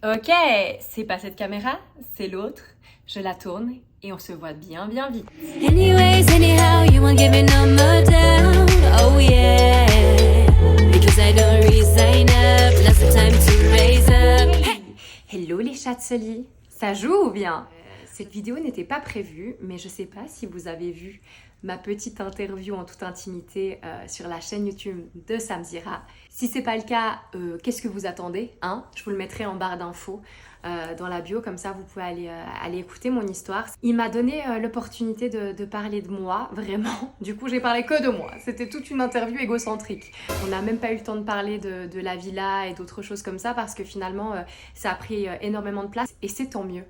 Ok, c'est pas cette caméra, c'est l'autre. Je la tourne et on se voit bien vite. Anyways, anyhow, you won't give me no more down. Oh yeah, because I don't resign up. Now's the time to raise up. Hello les chatselis, ça joue ou bien? Cette vidéo n'était pas prévue, mais je sais pas si vous avez vu ma petite interview en toute intimité sur la chaîne YouTube de Samzira. Si c'est pas le cas, qu'est-ce que vous attendez, hein? Je vous le mettrai en barre d'infos dans la bio, comme ça vous pouvez aller écouter mon histoire. Il m'a donné l'opportunité de parler de moi, vraiment. Du coup, j'ai parlé que de moi. C'était toute une interview égocentrique. On n'a même pas eu le temps de parler de la villa et d'autres choses comme ça parce que finalement, ça a pris énormément de place et c'est tant mieux.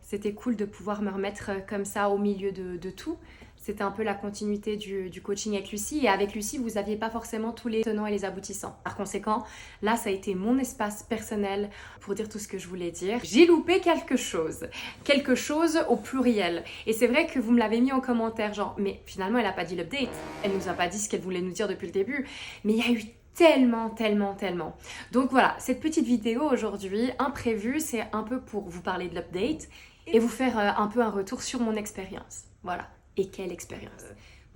C'était cool de pouvoir me remettre comme ça au milieu de tout. C'était un peu la continuité du coaching avec Lucie. Et avec Lucie, vous n'aviez pas forcément tous les tenants et les aboutissants. Par conséquent, là, ça a été mon espace personnel pour dire tout ce que je voulais dire. J'ai loupé quelque chose au pluriel. Et c'est vrai que vous me l'avez mis en commentaire, genre, mais finalement, elle n'a pas dit l'update. Elle nous a pas dit ce qu'elle voulait nous dire depuis le début. Mais il y a eu tellement. Donc voilà, cette petite vidéo aujourd'hui, imprévue, c'est un peu pour vous parler de l'update et vous faire un peu un retour sur mon expérience. Voilà. Et quelle expérience!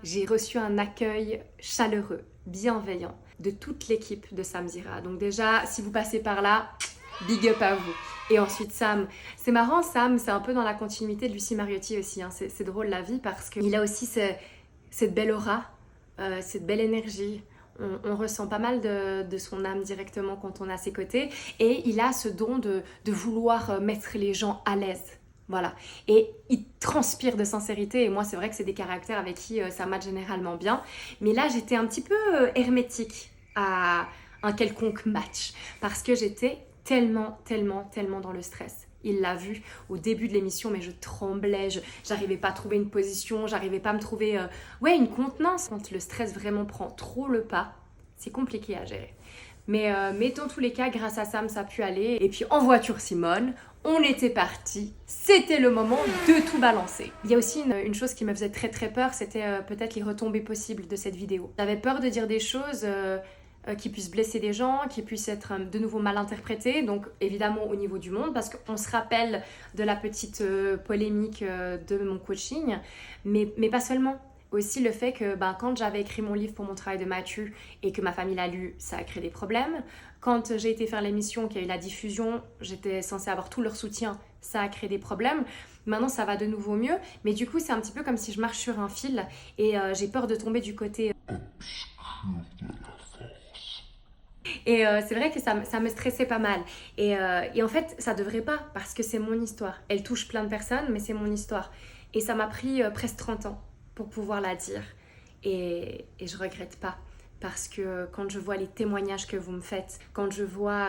J'ai reçu un accueil chaleureux, bienveillant de toute l'équipe de Samzira. Donc déjà, si vous passez par là, big up à vous. Et ensuite Sam, c'est marrant, Sam, c'est un peu dans la continuité de Lucie Mariotti aussi. Hein. C'est drôle la vie parce qu'il a aussi cette belle aura, cette belle énergie. On ressent pas mal de son âme directement quand on est à ses côtés. Et il a ce don de vouloir mettre les gens à l'aise. Voilà. Et il transpire de sincérité. Et moi, c'est vrai que c'est des caractères avec qui ça match généralement bien. Mais là, j'étais un petit peu hermétique à un quelconque match. Parce que j'étais tellement dans le stress. Il l'a vu au début de l'émission, mais je tremblais, j'arrivais pas à trouver une position, j'arrivais pas à me trouver une contenance. Quand le stress vraiment prend trop le pas, c'est compliqué à gérer. Mais dans tous les cas, grâce à Sam, ça a pu aller. Et puis en voiture Simone, on était parti. C'était le moment de tout balancer. Il y a aussi une chose qui me faisait très peur, c'était peut-être les retombées possibles de cette vidéo. J'avais peur de dire des choses qui puissent blesser des gens, qui puissent être de nouveau mal interprétées, donc évidemment au niveau du monde, parce qu'on se rappelle de la petite polémique de mon coaching, mais pas seulement. Aussi le fait que quand j'avais écrit mon livre pour mon travail de Mathieu et que ma famille l'a lu, ça a créé des problèmes. Quand j'ai été faire l'émission, qu'il y a eu la diffusion, j'étais censée avoir tout leur soutien, ça a créé des problèmes. Maintenant, ça va de nouveau mieux, mais du coup, c'est un petit peu comme si je marche sur un fil et j'ai peur de tomber du côté et c'est vrai que ça me stressait pas mal. Et en fait, ça devrait pas, parce que c'est mon histoire. Elle touche plein de personnes, mais c'est mon histoire. Et ça m'a pris presque 30 ans pour pouvoir la dire. Et je regrette pas. Parce que quand je vois les témoignages que vous me faites, quand je vois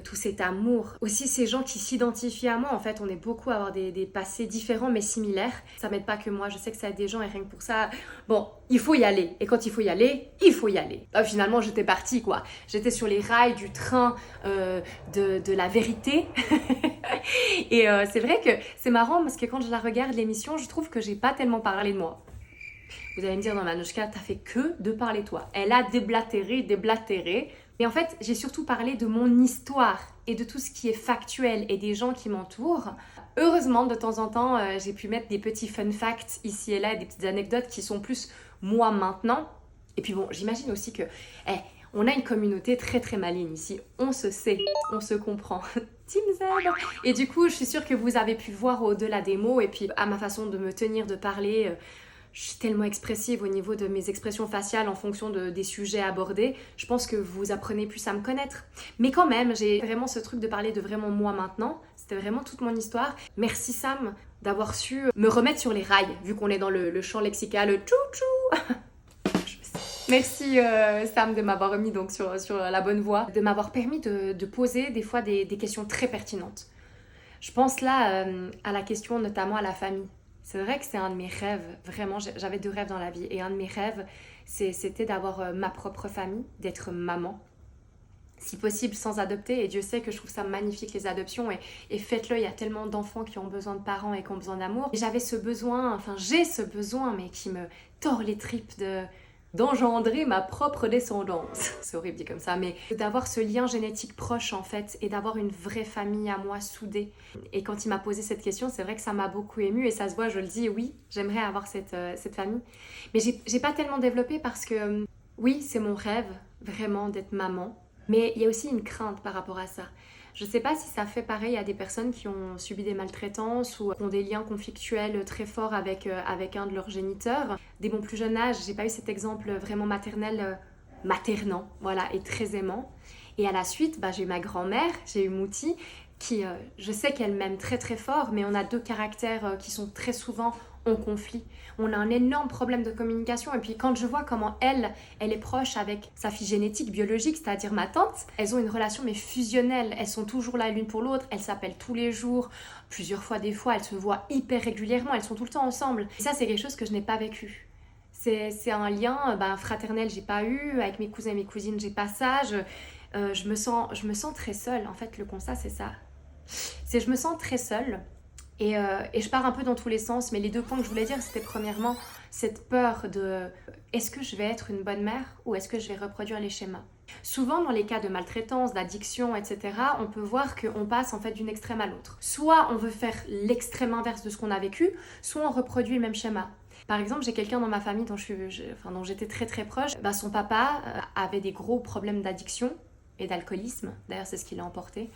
tout cet amour, aussi ces gens qui s'identifient à moi, en fait, on est beaucoup à avoir des passés différents mais similaires. Ça m'aide pas que moi, je sais que ça aide des gens et rien que pour ça, bon, il faut y aller. Et quand il faut y aller, il faut y aller. Finalement, j'étais partie, quoi. J'étais sur les rails du train de la vérité. Et c'est vrai que c'est marrant parce que quand je la regarde, l'émission, je trouve que j'ai pas tellement parlé de moi. Vous allez me dire, non, Manouchka, t'as fait que de parler toi. Elle a déblatéré. Mais en fait, j'ai surtout parlé de mon histoire et de tout ce qui est factuel et des gens qui m'entourent. Heureusement, de temps en temps, j'ai pu mettre des petits fun facts ici et là, des petites anecdotes qui sont plus moi maintenant. Et puis bon, j'imagine aussi que on a une communauté très maligne ici. On se sait, on se comprend. Team Z. Et du coup, je suis sûre que vous avez pu voir au-delà des mots et puis à ma façon de me tenir, de parler. Je suis tellement expressive au niveau de mes expressions faciales en fonction des sujets abordés. Je pense que vous apprenez plus à me connaître. Mais quand même, j'ai vraiment ce truc de parler de vraiment moi maintenant. C'était vraiment toute mon histoire. Merci Sam d'avoir su me remettre sur les rails, vu qu'on est dans le champ lexical tchou-tchou. Merci Sam de m'avoir remis donc sur la bonne voie, de m'avoir permis de poser des fois des questions très pertinentes. Je pense là à la question notamment à la famille. C'est vrai que c'est un de mes rêves, vraiment, j'avais 2 rêves dans la vie. Et un de mes rêves, c'était d'avoir ma propre famille, d'être maman. Si possible, sans adopter. Et Dieu sait que je trouve ça magnifique, les adoptions. Et faites-le, il y a tellement d'enfants qui ont besoin de parents et qui ont besoin d'amour. Et j'avais ce besoin, j'ai ce besoin, mais qui me tord les tripes d'engendrer ma propre descendance. C'est horrible dit comme ça, mais d'avoir ce lien génétique proche en fait et d'avoir une vraie famille à moi soudée. Et quand il m'a posé cette question, c'est vrai que ça m'a beaucoup émue et ça se voit, je le dis, oui, j'aimerais avoir cette famille. Mais j'ai pas tellement développé parce que oui, c'est mon rêve vraiment d'être maman, mais il y a aussi une crainte par rapport à ça. Je sais pas si ça fait pareil à des personnes qui ont subi des maltraitances ou qui ont des liens conflictuels très forts avec un de leurs géniteurs. Dès mon plus jeune âge, j'ai pas eu cet exemple vraiment maternel, maternant, voilà, et très aimant. Et à la suite, j'ai eu ma grand-mère, j'ai eu Mouti, qui, je sais qu'elle m'aime très très fort, mais on a deux caractères qui sont très souvent en conflit. On a un énorme problème de communication et puis quand je vois comment elle est proche avec sa fille génétique, biologique, c'est-à-dire ma tante, elles ont une relation mais fusionnelle, elles sont toujours là l'une pour l'autre, elles s'appellent tous les jours, plusieurs fois des fois, elles se voient hyper régulièrement, elles sont tout le temps ensemble. Et ça c'est quelque chose que je n'ai pas vécu. C'est un lien fraternel, j'ai pas eu, avec mes cousins et mes cousines, j'ai pas ça, je me sens très seule. En fait le constat c'est ça. Je me sens très seule. Et je pars un peu dans tous les sens, mais les deux points que je voulais dire, c'était premièrement cette peur de est-ce que je vais être une bonne mère ou est-ce que je vais reproduire les schémas. Souvent dans les cas de maltraitance, d'addiction, etc., on peut voir qu'on passe en fait d'une extrême à l'autre. Soit on veut faire l'extrême inverse de ce qu'on a vécu, soit on reproduit le même schéma. Par exemple, j'ai quelqu'un dans ma famille dont j'étais très très proche. Son papa avait des gros problèmes d'addiction et d'alcoolisme. D'ailleurs, c'est ce qui l'a emporté,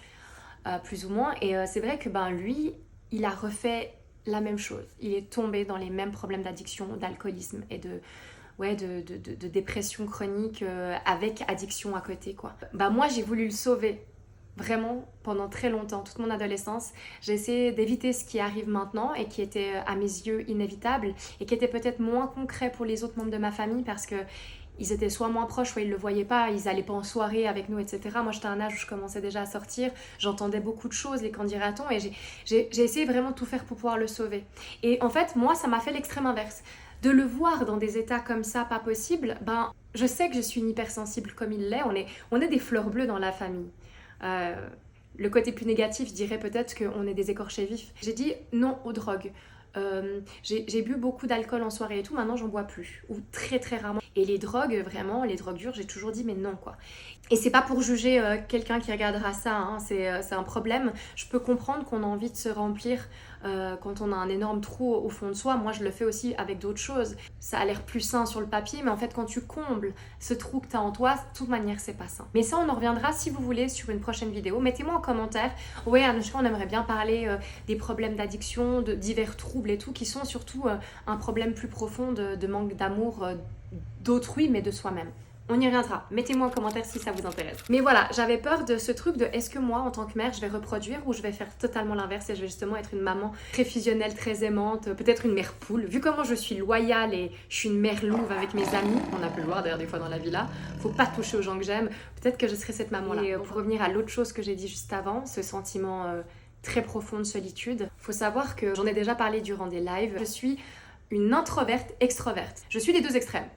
plus ou moins. Et c'est vrai que lui... il a refait la même chose. Il est tombé dans les mêmes problèmes d'addiction, d'alcoolisme et de dépression chronique avec addiction à côté, quoi. Moi, j'ai voulu le sauver. Vraiment, pendant très longtemps, toute mon adolescence, j'ai essayé d'éviter ce qui arrive maintenant et qui était à mes yeux inévitable et qui était peut-être moins concret pour les autres membres de ma famille parce que ils étaient soit moins proches, soit ils le voyaient pas, ils allaient pas en soirée avec nous, etc. Moi, j'étais à un âge où je commençais déjà à sortir, j'entendais beaucoup de choses, les qu'en dira-t-on, et j'ai essayé vraiment de tout faire pour pouvoir le sauver. Et en fait, moi, ça m'a fait l'extrême inverse. De le voir dans des états comme ça, pas possible, je sais que je suis une hypersensible comme il l'est, on est des fleurs bleues dans la famille. Le côté plus négatif, je dirais peut-être qu'on est des écorchés vifs. J'ai dit non aux drogues. J'ai bu beaucoup d'alcool en soirée et tout, maintenant j'en bois plus, ou très très rarement. Et les drogues, vraiment, les drogues dures, j'ai toujours dit mais non quoi. Et c'est pas pour juger quelqu'un qui regardera ça, hein, c'est un problème. Je peux comprendre qu'on a envie de se remplir quand on a un énorme trou au fond de soi. Moi je le fais aussi avec d'autres choses. Ça a l'air plus sain sur le papier, mais en fait quand tu combles ce trou que tu as en toi, de toute manière c'est pas sain. Mais ça on en reviendra si vous voulez sur une prochaine vidéo. Mettez-moi en commentaire, ouais Anouchka, on aimerait bien parler des problèmes d'addiction, de divers troubles et tout, qui sont surtout un problème plus profond de manque d'amour d'autrui mais de soi-même. On y reviendra. Mettez-moi en commentaire si ça vous intéresse. Mais voilà, j'avais peur de ce truc de est-ce que moi, en tant que mère, je vais reproduire ou je vais faire totalement l'inverse et je vais justement être une maman très fusionnelle, très aimante, peut-être une mère poule. Vu comment je suis loyale et je suis une mère louve avec mes amis, on a pu le voir d'ailleurs des fois dans la villa, faut pas toucher aux gens que j'aime, peut-être que je serai cette maman-là. Et pour revenir à l'autre chose que j'ai dit juste avant, ce sentiment très profond de solitude, faut savoir que j'en ai déjà parlé durant des lives, je suis une introverte extroverte. Je suis des deux extrêmes.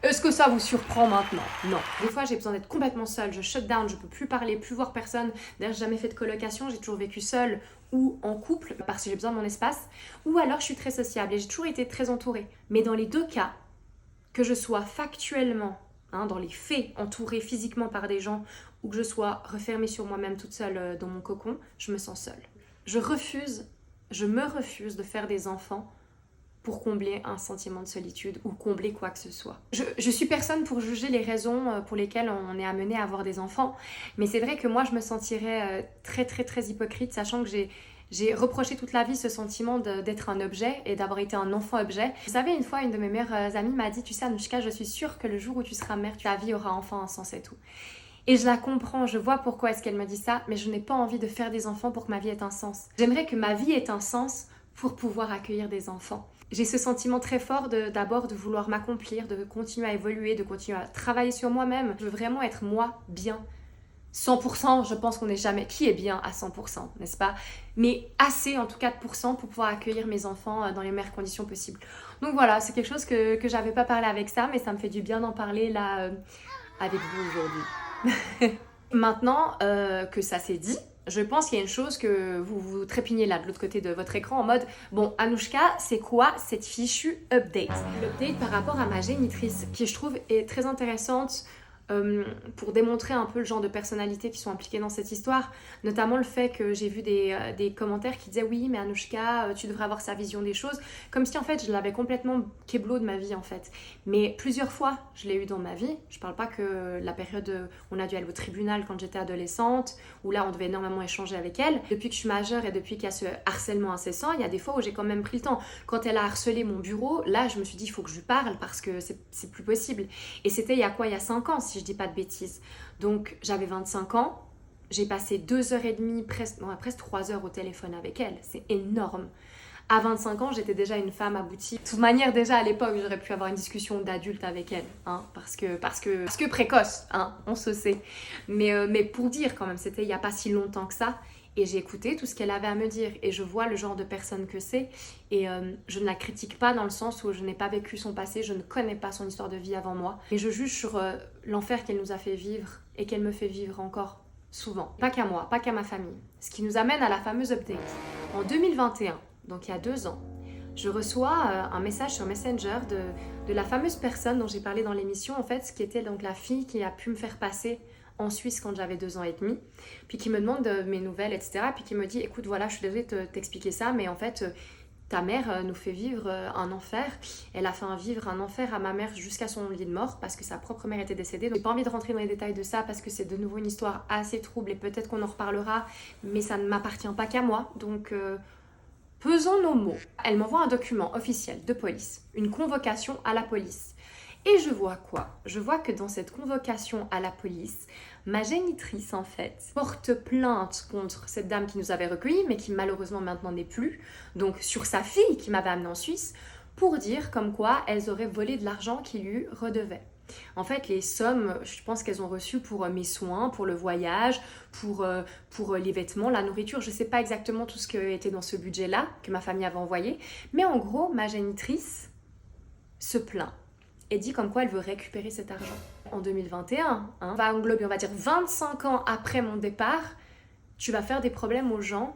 Est-ce que ça vous surprend maintenant? Non. Des fois, j'ai besoin d'être complètement seule. Je shut down, je peux plus parler, plus voir personne. D'ailleurs, j'ai jamais fait de colocation, j'ai toujours vécu seule ou en couple parce que j'ai besoin de mon espace. Ou alors, je suis très sociable et j'ai toujours été très entourée. Mais dans les deux cas, que je sois factuellement, dans les faits, entourée physiquement par des gens ou que je sois refermée sur moi-même toute seule dans mon cocon, je me sens seule. Je me refuse de faire des enfants pour combler un sentiment de solitude ou combler quoi que ce soit. Je suis personne pour juger les raisons pour lesquelles on est amené à avoir des enfants, mais c'est vrai que moi je me sentirais très très très hypocrite, sachant que j'ai reproché toute la vie ce sentiment d'être un objet et d'avoir été un enfant objet. Vous savez, une fois, une de mes meilleures amies m'a dit « Tu sais Anouchka, je suis sûre que le jour où tu seras mère, ta vie aura enfin un sens et tout. » Et je la comprends, je vois pourquoi est-ce qu'elle me dit ça, mais je n'ai pas envie de faire des enfants pour que ma vie ait un sens. J'aimerais que ma vie ait un sens pour pouvoir accueillir des enfants. J'ai ce sentiment très fort d'abord de vouloir m'accomplir, de continuer à évoluer, de continuer à travailler sur moi-même. Je veux vraiment être moi bien. 100%, je pense qu'on n'est jamais... Qui est bien à 100%, n'est-ce pas? Mais assez en tout cas de pourcents pour pouvoir accueillir mes enfants dans les meilleures conditions possibles. Donc voilà, c'est quelque chose que j'avais pas parlé avec ça, mais ça me fait du bien d'en parler là avec vous aujourd'hui. Maintenant que ça s'est dit, Je pense qu'il y a une chose que vous trépignez là de l'autre côté de votre écran en mode bon, Anouchka, c'est quoi cette fichue update? L'update par rapport à ma génitrice qui je trouve est très intéressante pour démontrer un peu le genre de personnalités qui sont impliquées dans cette histoire, notamment le fait que j'ai vu des commentaires qui disaient oui mais Anouchka tu devrais avoir sa vision des choses, comme si en fait je l'avais complètement kéblo de ma vie en fait, mais plusieurs fois je l'ai eu dans ma vie. Je parle pas que la période où on a dû aller au tribunal quand j'étais adolescente, où là on devait énormément échanger avec elle. Depuis que je suis majeure et depuis qu'il y a ce harcèlement incessant, il y a des fois où j'ai quand même pris le temps. Quand elle a harcelé mon bureau, là je me suis dit il faut que je lui parle parce que c'est plus possible. Et c'était il y a quoi, il y a 5 ans si je dis pas de bêtises. Donc j'avais 25 ans, j'ai passé 2h30, presque 3 heures au téléphone avec elle, c'est énorme. À 25 ans, j'étais déjà une femme aboutie. De toute manière, déjà à l'époque, j'aurais pu avoir une discussion d'adulte avec elle, hein, parce que précoce, hein, on se sait. Mais pour dire quand même, c'était il n'y a pas si longtemps que ça. Et j'ai écouté tout ce qu'elle avait à me dire et je vois le genre de personne que c'est et je ne la critique pas dans le sens où je n'ai pas vécu son passé, je ne connais pas son histoire de vie avant moi, mais je juge sur l'enfer qu'elle nous a fait vivre et qu'elle me fait vivre encore souvent. Pas qu'à moi, pas qu'à ma famille. Ce qui nous amène à la fameuse update. En 2021, donc il y a 2 ans, je reçois un message sur Messenger de la fameuse personne dont j'ai parlé dans l'émission, en fait, qui était donc la fille qui a pu me faire passer en Suisse quand j'avais 2 ans et demi, puis qui me demande de mes nouvelles, etc. Puis qui me dit, écoute, voilà, je suis désolée de t'expliquer ça, mais en fait, ta mère nous fait vivre un enfer. Elle a fait vivre un enfer à ma mère jusqu'à son lit de mort parce que sa propre mère était décédée. Donc j'ai pas envie de rentrer dans les détails de ça parce que c'est de nouveau une histoire assez trouble et peut-être qu'on en reparlera, mais ça ne m'appartient pas qu'à moi. Donc pesons nos mots. Elle m'envoie un document officiel de police, une convocation à la police. Et je vois quoi? Je vois que dans cette convocation à la police, ma génitrice en fait porte plainte contre cette dame qui nous avait recueillis mais qui malheureusement maintenant n'est plus, donc sur sa fille qui m'avait amenée en Suisse, pour dire comme quoi elles auraient volé de l'argent qui lui redevait. En fait, les sommes, je pense qu'elles ont reçues pour mes soins, pour le voyage, pour les vêtements, la nourriture, je sais pas exactement tout ce qui était dans ce budget-là que ma famille avait envoyé, mais en gros, ma génitrice se plaint et dit comme quoi elle veut récupérer cet argent. En 2021, on va englober, on va dire 25 ans après mon départ, tu vas faire des problèmes aux gens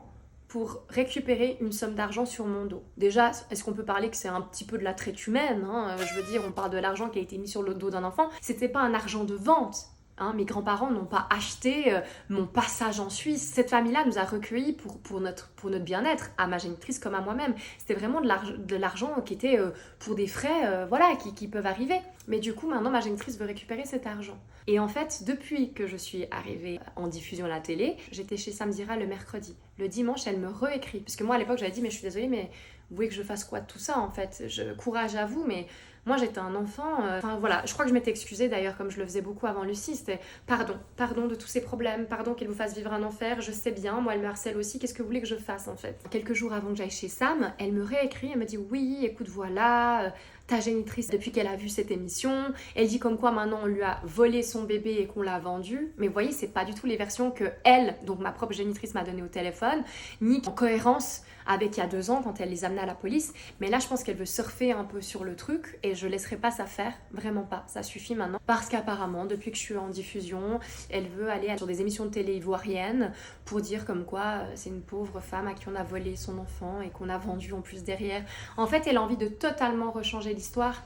pour récupérer une somme d'argent sur mon dos. Déjà, est-ce qu'on peut parler que c'est un petit peu de la traite humaine, hein? Je veux dire, on parle de l'argent qui a été mis sur le dos d'un enfant. C'était pas un argent de vente. Hein, mes grands-parents n'ont pas acheté mon passage en Suisse. Cette famille-là nous a recueillis pour notre bien-être, à ma génitrice comme à moi-même. C'était vraiment de l'argent qui était pour des frais voilà, qui peuvent arriver. Mais du coup, maintenant, ma génitrice veut récupérer cet argent. Et en fait, depuis que je suis arrivée en diffusion à la télé, j'étais chez Samzira le mercredi. Le dimanche, elle me réécrit. Parce que moi, à l'époque, j'avais dit, mais je suis désolée, mais vous voulez que je fasse quoi de tout ça, en fait? Courage à vous, mais... Moi, j'étais un enfant, enfin voilà, je crois que je m'étais excusée d'ailleurs, comme je le faisais beaucoup avant Lucie, c'était pardon de tous ces problèmes, pardon qu'elle vous fasse vivre un enfer, je sais bien, moi elle me harcèle aussi, qu'est-ce que vous voulez que je fasse en fait? Quelques jours avant que j'aille chez Sam, elle me réécrit, elle me dit oui, écoute voilà, ta génitrice, depuis qu'elle a vu cette émission, elle dit comme quoi maintenant on lui a volé son bébé et qu'on l'a vendu, mais vous voyez, c'est pas du tout les versions que elle, donc ma propre génitrice m'a donné au téléphone, ni en cohérence avec il y a 2 ans quand elle les amenait à la police, mais là je pense qu'elle veut surfer un peu sur le truc et je laisserai pas ça faire, vraiment pas, ça suffit maintenant, parce qu'apparemment depuis que je suis en diffusion, elle veut aller sur des émissions de télé ivoiriennes pour dire comme quoi c'est une pauvre femme à qui on a volé son enfant et qu'on a vendu en plus derrière. En fait, elle a envie de totalement rechanger l'histoire.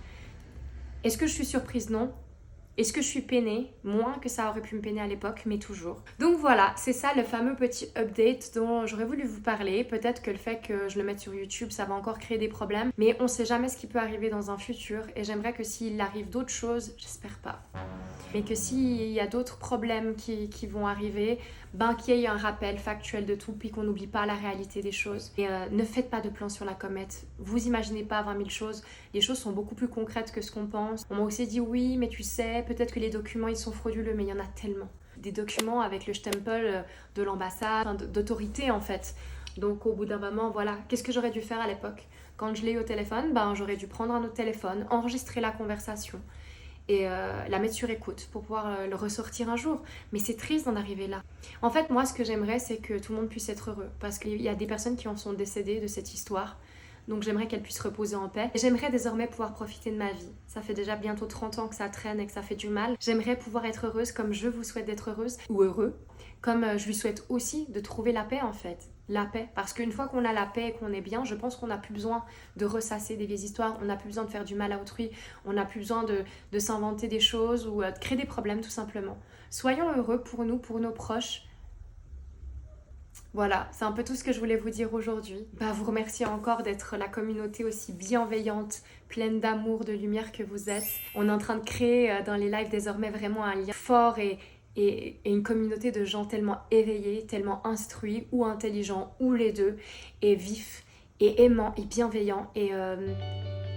Est-ce que je suis surprise? Non. Est-ce que je suis peinée? Moins que ça aurait pu me peiner à l'époque, mais toujours. Donc voilà, c'est ça le fameux petit update dont j'aurais voulu vous parler. Peut-être que le fait que je le mette sur YouTube, ça va encore créer des problèmes. Mais on sait jamais ce qui peut arriver dans un futur. Et j'aimerais que s'il arrive d'autres choses, j'espère pas, mais que s'il y a d'autres problèmes qui vont arriver, ben qu'il y ait un rappel factuel de tout, puis qu'on n'oublie pas la réalité des choses. Et ne faites pas de plan sur la comète. Vous imaginez pas 20 000 choses. Les choses sont beaucoup plus concrètes que ce qu'on pense. On m'a aussi dit oui, mais tu sais, peut-être que les documents ils sont frauduleux, mais il y en a tellement. Des documents avec le stempel de l'ambassade, d'autorité en fait. Donc au bout d'un moment, voilà, qu'est-ce que j'aurais dû faire à l'époque? Quand je l'ai eu au téléphone, ben j'aurais dû prendre un autre téléphone, enregistrer la conversation et la mettre sur écoute pour pouvoir le ressortir un jour. Mais c'est triste d'en arriver là. En fait, moi, ce que j'aimerais, c'est que tout le monde puisse être heureux. Parce qu'il y a des personnes qui en sont décédées de cette histoire. Donc j'aimerais qu'elles puissent reposer en paix. Et j'aimerais désormais pouvoir profiter de ma vie. Ça fait déjà bientôt 30 ans que ça traîne et que ça fait du mal. J'aimerais pouvoir être heureuse comme je vous souhaite d'être heureuse. Ou heureux. Comme je lui souhaite aussi de trouver la paix en fait. La paix. Parce qu'une fois qu'on a la paix et qu'on est bien, je pense qu'on n'a plus besoin de ressasser des vieilles histoires, on n'a plus besoin de faire du mal à autrui, on n'a plus besoin de s'inventer des choses ou de créer des problèmes tout simplement. Soyons heureux pour nous, pour nos proches. Voilà, c'est un peu tout ce que je voulais vous dire aujourd'hui. Vous remercier encore d'être la communauté aussi bienveillante, pleine d'amour, de lumière que vous êtes. On est en train de créer dans les lives désormais vraiment un lien fort et une communauté de gens tellement éveillés, tellement instruits ou intelligents ou les deux, et vifs et aimants et bienveillants. Et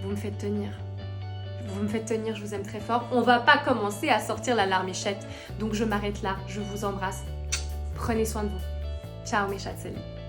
vous me faites tenir. Vous me faites tenir, je vous aime très fort. On va pas commencer à sortir la larmichette. Donc je m'arrête là, je vous embrasse. Prenez soin de vous. Ciao mes chats, salut.